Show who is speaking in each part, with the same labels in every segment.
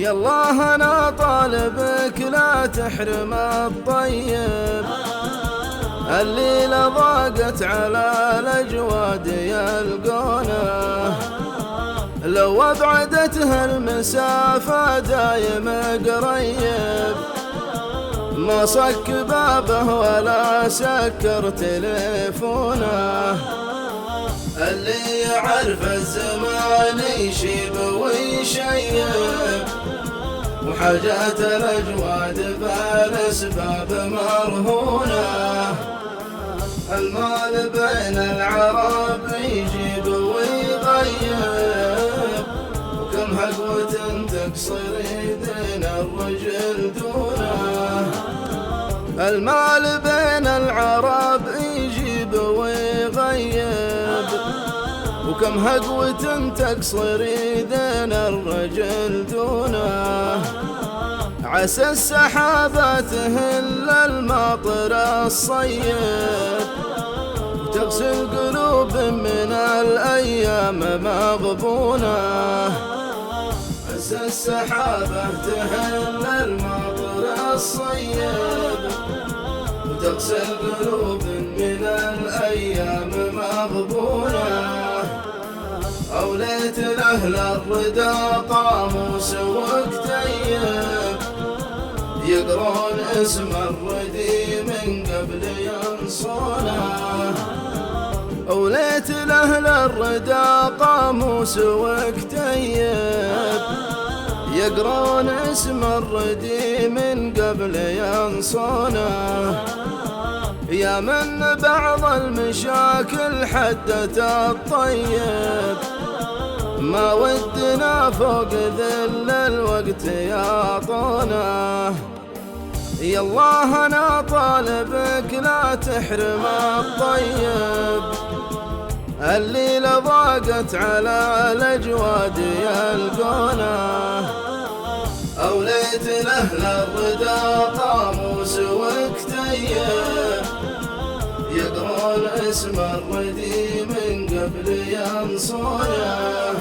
Speaker 1: يالله أنا طالبك لا تحرم الطيب، الليلة ضاقت على الأجواد يلقونه، لو أبعدتها المسافة دايم قريب، ما صك بابه ولا سكر تليفونه، اللي يعرف الزمان يشيب ويشيب، وحاجات الأجواد بالأسباب مرهونة، المال بين العرب يجيب ويغيب، وكم حقوة تقصر يدين الرجل دونه، المال بين العرب يجيب ويغيب، وكم هقوة تقصر يدين الرجل دونه، عسى السحابة تهل المطر الصيب، وتغسل قلوب من الأيام مغبونة، عسى السحابة تهل المطر الصيب، وتغسل قلوب من الأيام مغبونة، أوليت لأهل الردى قاموس وكتيب، يقرون اسم الردي من قبل ينصونه، أوليت لأهل الردى قاموس وكتيب، يقرون اسم الردي من قبل ينصونه، يا من بعض المشاكل حدت الطيب، ما ودنا فوق ذل الوقت يعطونه، يالله أنا طالبك لا تحرم الطيب، الليلة ضاقت على الأجواد يلقونه، أوليت لأهل الردى قاموس وكتيب، يقرون اسم الردي من قبل ينصونه،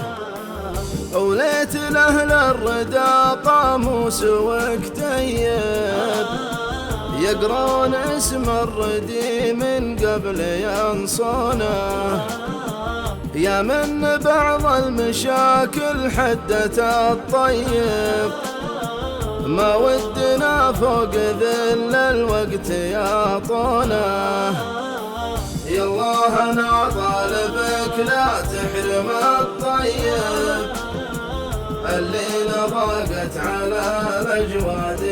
Speaker 1: أوليت لأهل الردى قاموس وكتيب، يقرون اسم الردي من قبل ينصونه، يا من بعض المشاكل حدت الطيب، ما ودنا فوق ذل الوقت يعطونه، يالله أنا طالبك لا تحرم الطيب، الليلة ضاقت على الأجواد